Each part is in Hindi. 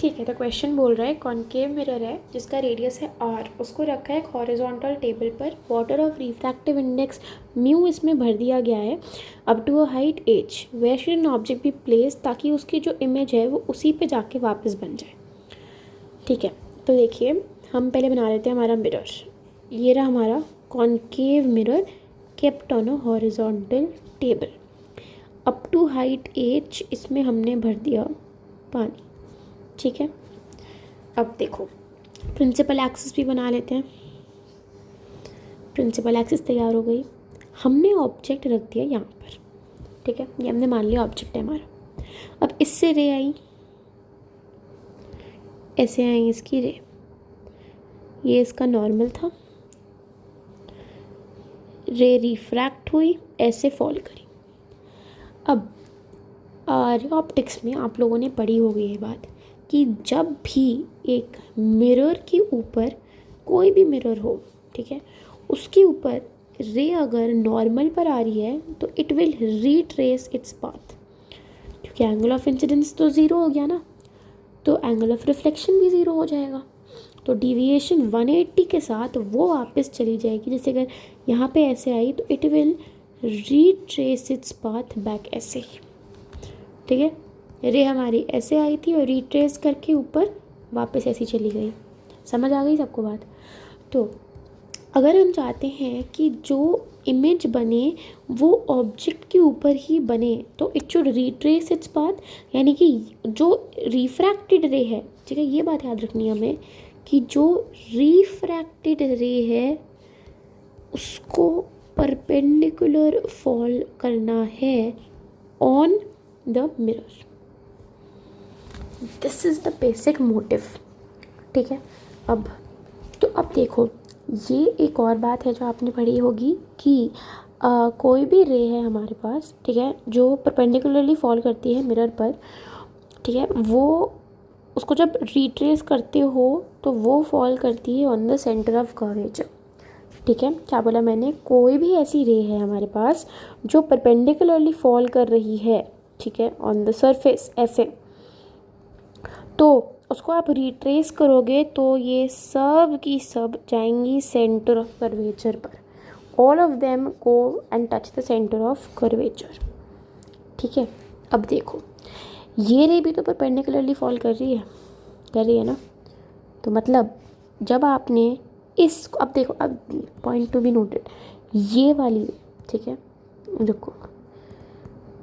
ठीक है, तो क्वेश्चन बोल रहा है कॉनकेव मिरर है जिसका रेडियस है r, उसको रखा है एक हॉरिजॉन्टल टेबल पर, water of refractive index mu इसमें भर दिया गया है up to a height h, where should an object be place, ताकि उसकी जो इमेज है वो उसी पे जाके वापस बन जाए। ठीक है, तो देखिए हम पहले बना लेते हैं हमारा मिरर। ये रहा हमारा concave mirror kept on a horizontal table, up to height h इसमें हमने भर दिया पानी। ठीक है, अब देखो प्रिंसिपल एक्सिस भी बना लेते हैं। प्रिंसिपल एक्सिस तैयार हो गई, हमने ऑब्जेक्ट रख दिया यहाँ पर। ठीक है, ये हमने मान लिया ऑब्जेक्ट है हमारा। अब इससे रे आई, ऐसे आई इसकी रे, ये इसका नॉर्मल था, रे रिफ्रैक्ट हुई, ऐसे फॉल करी। अब ऑप्टिक्स में आप लोगों ने पढ़ी होगी ये बात कि जब भी एक मिरर के ऊपर, कोई भी मिरर हो, ठीक है, उसके ऊपर रे अगर नॉर्मल पर आ रही है तो it will retrace its path, क्योंकि एंगल ऑफ इंसिडेंस तो ज़ीरो हो गया ना, तो एंगल ऑफ रिफ्लेक्शन भी ज़ीरो हो जाएगा। तो डिविएशन 180 के साथ वो वापस चली जाएगी। जैसे अगर यहाँ पे ऐसे आई तो it will retrace its path back ऐसे ही। ठीक है, रे हमारी ऐसे आई थी और रिट्रेस करके ऊपर वापस ऐसी चली गई। समझ आ गई सबको बात? तो अगर हम चाहते हैं कि जो इमेज बने वो ऑब्जेक्ट के ऊपर ही बने तो it should retrace its path, यानी कि जो रिफ्रैक्टेड रे है, ठीक है, ये बात याद रखनी है हमें कि जो रिफ्रैक्टेड रे है उसको परपेंडिकुलर फॉल करना है on the mirror. This is the basic motive. ठीक है, अब देखो ये एक और बात है जो आपने पढ़ी होगी कि कोई भी रे है हमारे पास, ठीक है, जो परपेंडिकुलरली फॉल करती है मिरर पर, ठीक है, वो उसको जब रिट्रेस करते हो तो वो फॉल करती है on the centre of curvature. ठीक है, क्या बोला मैंने? कोई भी ऐसी रे है हमारे पास जो परपेंडिकुलरली फॉल कर रही है, ठीक है, ऑन द सरफेस ऐसे, तो उसको आप रिट्रेस करोगे तो ये सब की सब जाएंगी सेंटर ऑफ कर्वेचर पर। All of them go and touch the centre of curvature. ठीक है, अब देखो ये रे भी तो परपेंडिकुलरली फॉल कर रही है ना, तो मतलब जब आपने इस, अब देखो, अब पॉइंट टू बी नोटेड, ये वाली रे, ठीक है, देखो,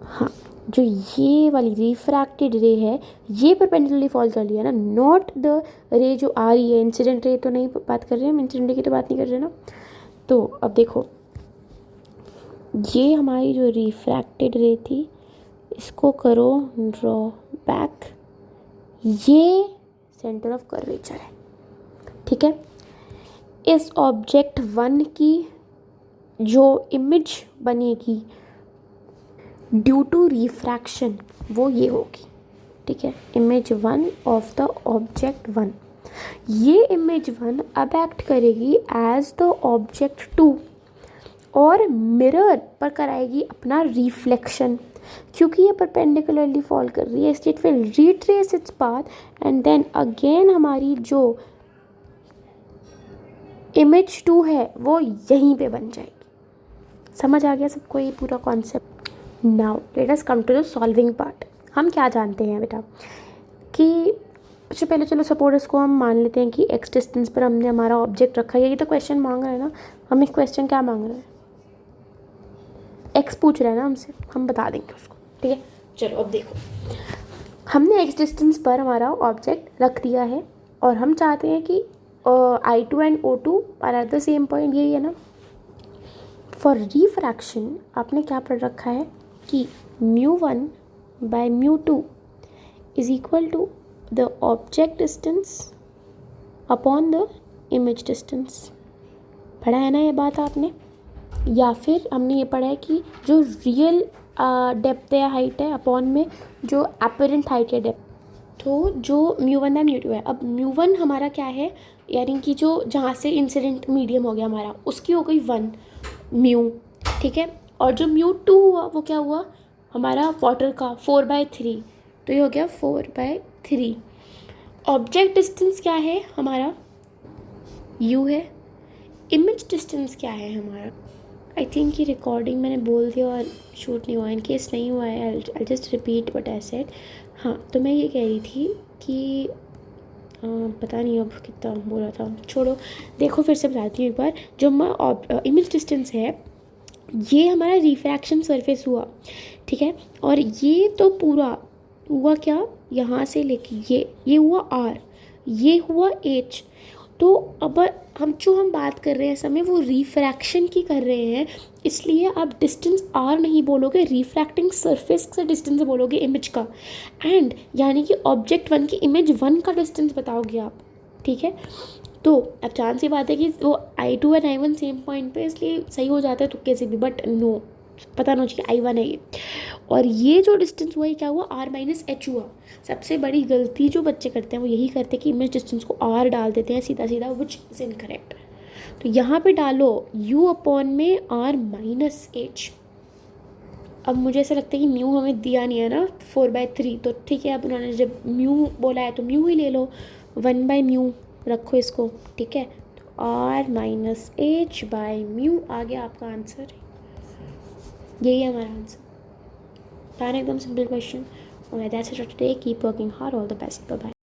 हाँ, जो ये वाली रिफ्रैक्टेड रे है ये परपेंडिकुलरली फॉल कर लिया ना, नॉट द रे जो आ रही है, इंसिडेंट रे तो नहीं बात कर रहे हैं हम, इंसिडेंट रे की तो बात नहीं कर रहे ना। तो अब देखो ये हमारी जो रिफ्रैक्टेड रे थी इसको करो ड्रॉ बैक, ये सेंटर ऑफ कर्वेचर है। ठीक है, इस ऑब्जेक्ट 1 की जो इमेज बनेगी ड्यू टू रिफ्रैक्शन वो ये होगी। ठीक है, इमेज 1 ऑफ द ऑब्जेक्ट 1, ये इमेज 1 अब एक्ट करेगी एज द ऑब्जेक्ट 2 और मिरर पर कराएगी अपना रिफ्लेक्शन, क्योंकि ये परपेंडिकुलरली फॉल कर रही है, it will retrace its path and then again हमारी जो इमेज 2 है वो यहीं पे बन जाएगी। समझ आ गया सबको ये पूरा concept? Now let us come to the solving part. हम क्या जानते हैं बेटा कि सबसे पहले चलो सपोज इसको हम मान लेते हैं कि एक्स डिस्टेंस पर हमने हमारा ऑब्जेक्ट रखा है। ये तो क्वेश्चन मांग रहा है ना, हमें क्वेश्चन क्या मांग रहा है? एक्स पूछ रहा है ना हमसे, हम बता देंगे उसको। ठीक है, चलो अब देखो हमने एक्स डिस्टेंस पर हमारा ऑब्जेक्ट रख दिया है और हम चाहते हैं कि I2 and O2 are at the same point, यही है ना। फॉर रिफ्रैक्शन आपने क्या पढ़ रखा है कि μ1 by μ2 is equal to the object distance upon the image distance. पढ़ा है ना ये बात आपने? या फिर हमने ये पढ़ा है कि जो रियल डेप्थ या हाइट है अपॉन में जो अपरेंट हाइट या डेप्थ, तो जो μ1 है μ2 है। अब μ1 हमारा क्या है, यानी कि जो जहाँ से इंसिडेंट मीडियम हो गया हमारा उसकी हो गई 1 म्यू, ठीक है, और जो μ2 हुआ वो क्या हुआ हमारा वाटर का 4/3, तो ये हो गया 4/3। ऑब्जेक्ट डिस्टेंस क्या है हमारा, u है। इमेज डिस्टेंस क्या है हमारा, आई थिंक ये रिकॉर्डिंग मैंने बोल दिया और शूट नहीं हुआ, इन केस नहीं हुआ है I just repeat what I said. हाँ, तो मैं ये कह रही थी कि पता नहीं अब कितना बोला था, छोड़ो, देखो फिर से बताती हूँ एक बार। जो हमारा इमेज डिस्टेंस है ये हमारा रिफ्रैक्शन सरफेस हुआ, ठीक है। और ये तो पूरा हुआ क्या, यहाँ से लेके ये हुआ r, ये हुआ h। तो अब हम बात कर रहे हैं समय वो रिफ्रैक्शन की कर रहे हैं, इसलिए आप डिस्टेंस r नहीं बोलोगे, रिफ्रैक्टिंग सरफेस से डिस्टेंस बोलोगे इमेज का। एंड यानी कि ऑब्जेक्ट 1 की इमेज 1 का डिस्टेंस बताओगे आप, ठीक है। तो अब चांस ये बात है कि वो I2 and I1 same point पे, इसलिए सही हो जाता है तुक्के से भी, बट नो, पता ना चाहिए I1 है ये। और ये जो डिस्टेंस हुआ ये क्या हुआ, r माइनस एच हुआ। सबसे बड़ी गलती जो बच्चे करते हैं वो यही करते हैं कि इमेज डिस्टेंस को r डाल देते हैं सीधा सीधा, विच इज़ इनकरेक्ट। तो यहाँ पे डालो u अपॉन में r माइनस एच। अब मुझे ऐसा लगता है कि म्यू हमें दिया नहीं है ना 4/3, तो ठीक है, अब उन्होंने जब म्यू बोला है तो म्यू ही ले लो, 1/म्यू रखो इसको, ठीक है। तो r minus h by mu आ गया आपका आंसर, यही है हमारा आंसर। था ना एकदम सिंपल क्वेश्चन। और that's it for today, keep working hard, all the best, bye bye.